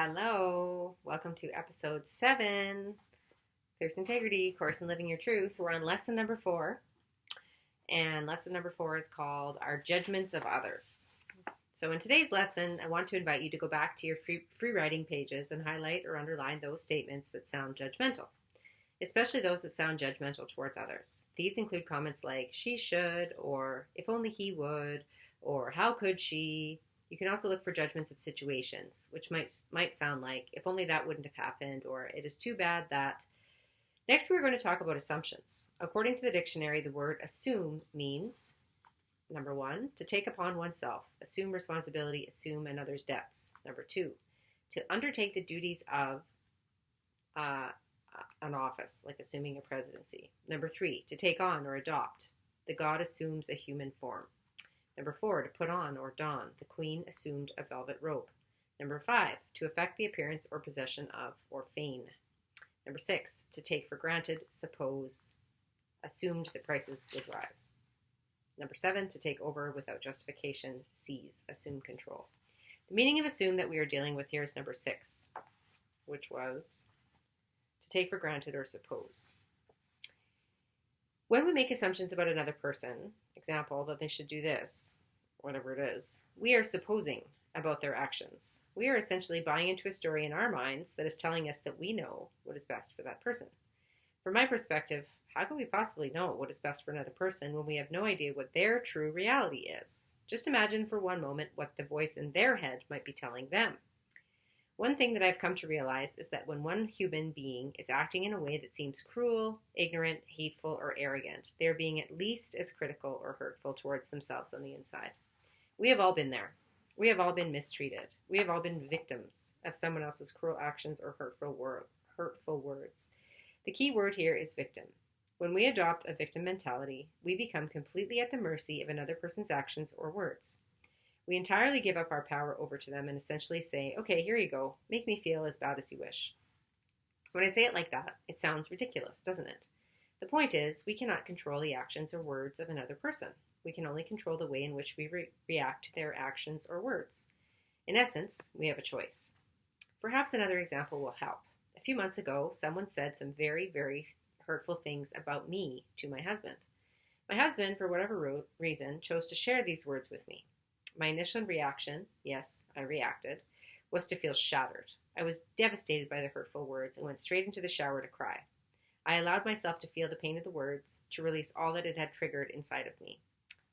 Hello, welcome to episode 7, Fierce Integrity, Course in Living Your Truth. We're on lesson number 4, and lesson number 4 is called Our Judgments of Others. So in today's lesson, I want to invite you to go back to your free writing pages and highlight or underline those statements that sound judgmental, especially those that sound judgmental towards others. These include comments like, she should, or if only he would, or how could she. You can also look for judgments of situations, which might sound like, if only that wouldn't have happened, or it is too bad that. Next, we're going to talk about assumptions. According to the dictionary, the word assume means, number 1, to take upon oneself, assume responsibility, assume another's debts. Number 2, to undertake the duties of an office, like assuming a presidency. Number 3, to take on or adopt. The god assumes a human form. Number 4, to put on or don. The queen assumed a velvet robe. Number 5, to affect the appearance or possession of or feign. Number 6, to take for granted, suppose, assumed that prices would rise. Number 7, to take over without justification, seize, assume control. The meaning of assume that we are dealing with here is number 6, which was to take for granted or suppose. When we make assumptions about another person, example, that they should do this, whatever it is, we are supposing about their actions. We are essentially buying into a story in our minds that is telling us that we know what is best for that person. From my perspective, how can we possibly know what is best for another person when we have no idea what their true reality is? Just imagine for one moment what the voice in their head might be telling them. One thing that I've come to realize is that when one human being is acting in a way that seems cruel, ignorant, hateful, or arrogant, they are being at least as critical or hurtful towards themselves on the inside. We have all been there. We have all been mistreated. We have all been victims of someone else's cruel actions or hurtful words. The key word here is victim. When we adopt a victim mentality, we become completely at the mercy of another person's actions or words. We entirely give up our power over to them and essentially say, okay, here you go. Make me feel as bad as you wish. When I say it like that, it sounds ridiculous, doesn't it? The point is, we cannot control the actions or words of another person. We can only control the way in which we react to their actions or words. In essence, we have a choice. Perhaps another example will help. A few months ago, someone said some very, very hurtful things about me to my husband. My husband, for whatever reason, chose to share these words with me. My initial reaction, yes, I reacted, was to feel shattered. I was devastated by the hurtful words and went straight into the shower to cry. I allowed myself to feel the pain of the words, to release all that it had triggered inside of me.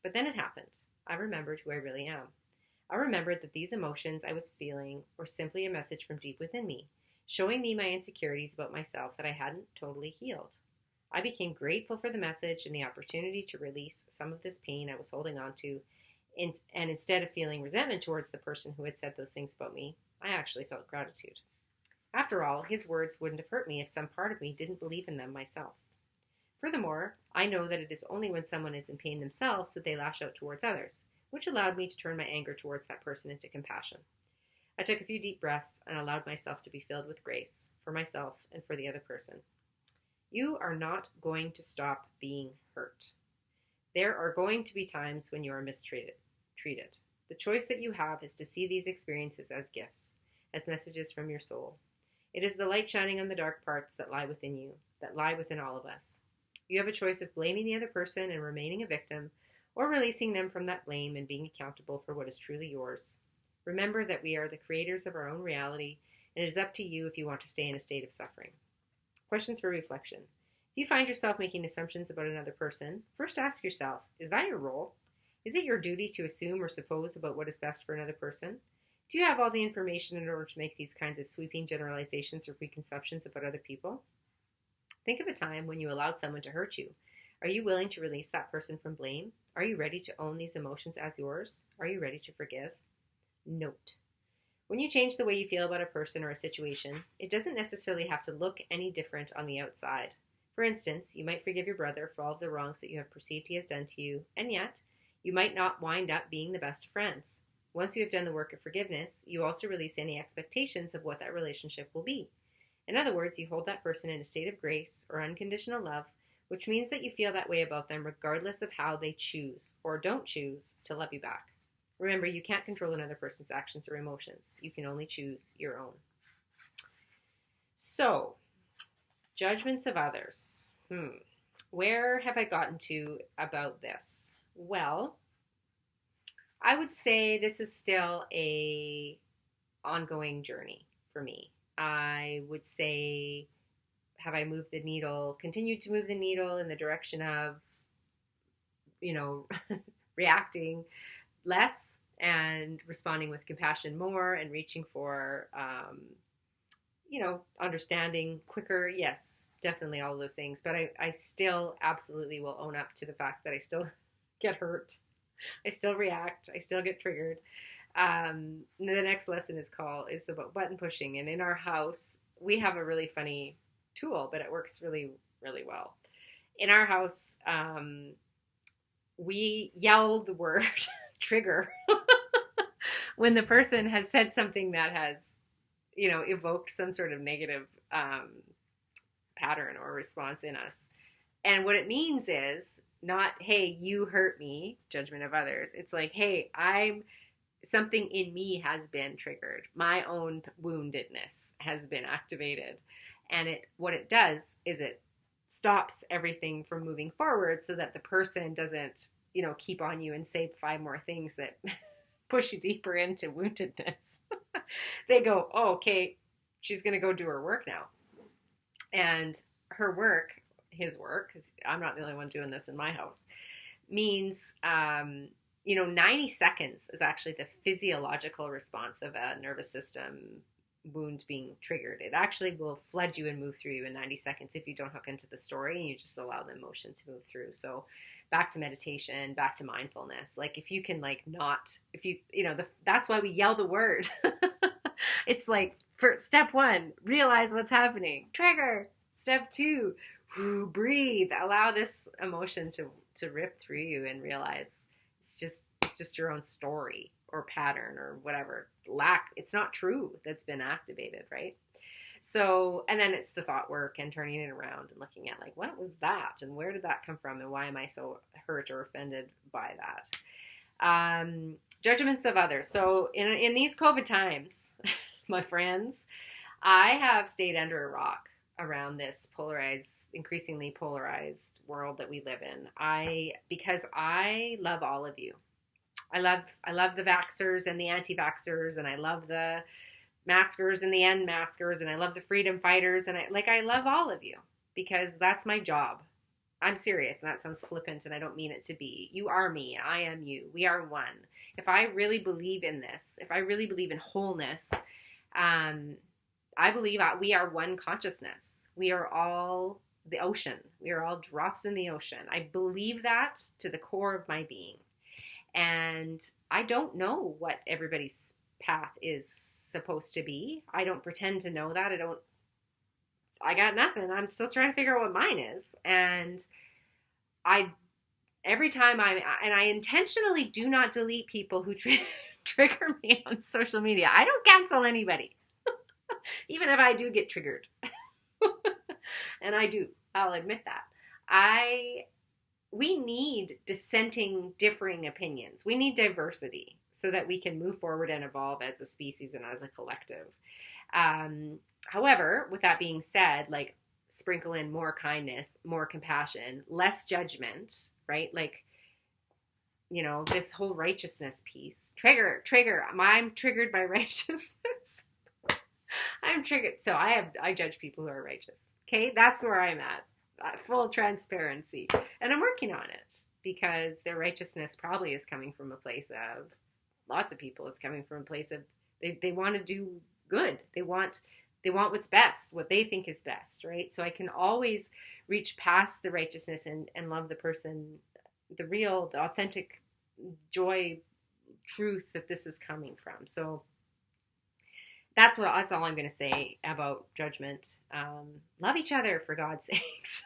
But then it happened. I remembered who I really am. I remembered that these emotions I was feeling were simply a message from deep within me, showing me my insecurities about myself that I hadn't totally healed. I became grateful for the message and the opportunity to release some of this pain I was holding on to. And instead of feeling resentment towards the person who had said those things about me, I actually felt gratitude. After all, his words wouldn't have hurt me if some part of me didn't believe in them myself. Furthermore, I know that it is only when someone is in pain themselves that they lash out towards others, which allowed me to turn my anger towards that person into compassion. I took a few deep breaths and allowed myself to be filled with grace for myself and for the other person. You are not going to stop being hurt. There are going to be times when you are mistreated. The choice that you have is to see these experiences as gifts, as messages from your soul. It is the light shining on the dark parts that lie within you, that lie within all of us. You have a choice of blaming the other person and remaining a victim, or releasing them from that blame and being accountable for what is truly yours. Remember that we are the creators of our own reality, and it is up to you if you want to stay in a state of suffering. Questions for reflection. If you find yourself making assumptions about another person, first ask yourself, is that your role? Is it your duty to assume or suppose about what is best for another person? Do you have all the information in order to make these kinds of sweeping generalizations or preconceptions about other people? Think of a time when you allowed someone to hurt you. Are you willing to release that person from blame? Are you ready to own these emotions as yours? Are you ready to forgive? Note: when you change the way you feel about a person or a situation, it doesn't necessarily have to look any different on the outside. For instance, you might forgive your brother for all of the wrongs that you have perceived he has done to you, and yet, you might not wind up being the best of friends. Once you have done the work of forgiveness, you also release any expectations of what that relationship will be. In other words, you hold that person in a state of grace or unconditional love, which means that you feel that way about them regardless of how they choose or don't choose to love you back. Remember, you can't control another person's actions or emotions. You can only choose your own. So, judgments of others. Where have I gotten to about this? Well, I would say this is still a ongoing journey for me. I would say, have I moved the needle, continued to move the needle in the direction of, reacting less and responding with compassion more and reaching for, understanding quicker? Yes, definitely all of those things. But I still absolutely will own up to the fact that I still get hurt. I still react. I still get triggered. The next lesson is about button pushing. And in our house, we have a really funny tool, but it works really, really well. In our house, we yell the word trigger when the person has said something that has, evoked some sort of negative pattern or response in us. And what it means is not, hey, you hurt me, judgment of others. It's like, hey, something in me has been triggered. My own woundedness has been activated. And what it does is it stops everything from moving forward so that the person doesn't, keep on you and say 5 more things that push you deeper into woundedness. They go, oh, okay, she's going to go do her work now. And her work, his work, because I'm not the only one doing this in my house, means, 90 seconds is actually the physiological response of a nervous system wound being triggered. It actually will flood you and move through you in 90 seconds if you don't hook into the story and you just allow the emotion to move through. So back to meditation, back to mindfulness. Like if you can that's why we yell the word. It's like, for step 1, realize what's happening. Trigger. Step 2, breathe. Allow this emotion to rip through you and realize it's just your own story or pattern or whatever. It's not true that's been activated, right? So, and then it's the thought work and turning it around and looking at like, what was that? And where did that come from? And why am I so hurt or offended by that? Judgments of others. So in these COVID times, my friends, I have stayed under a rock around this increasingly polarized world that we live in. Because I love all of you. I love the vaxxers and the anti-vaxxers, and I love the maskers and the unmaskers, and I love the freedom fighters, and I love all of you because that's my job. I'm serious, and that sounds flippant, and I don't mean it to be. You are me. I am you. We are one. If I really believe in this, if I really believe in wholeness, I believe we are one consciousness. We are all the ocean. We are all drops in the ocean. I believe that to the core of my being. And I don't know what everybody's path is supposed to be. I don't pretend to know that. I got nothing. I'm still trying to figure out what mine is. And every time I intentionally do not delete people who trigger me on social media. I don't cancel anybody. Even if I do get triggered. And I'll admit that. We need differing opinions. We need diversity so that we can move forward and evolve as a species and as a collective. However, with that being said, like sprinkle in more kindness, more compassion, less judgment, right? Like, this whole righteousness piece. Trigger. I'm triggered by righteousness. I'm triggered. So I judge people who are righteous. Okay, that's where I'm at. Full transparency. And I'm working on it because their righteousness probably is coming from a place of, lots of people, it's coming from a place of, they want to do good. They want what's best, what they think is best, right? So I can always reach past the righteousness and love the person, the authentic joy, truth that this is coming from. So that's all I'm going to say about judgment. Love each other, for God's sakes.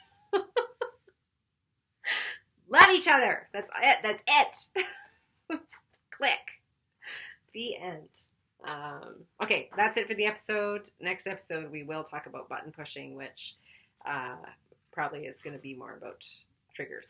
Love each other. That's it. Click. The end. Okay, that's it for the episode. Next episode, we will talk about button pushing, which probably is going to be more about triggers.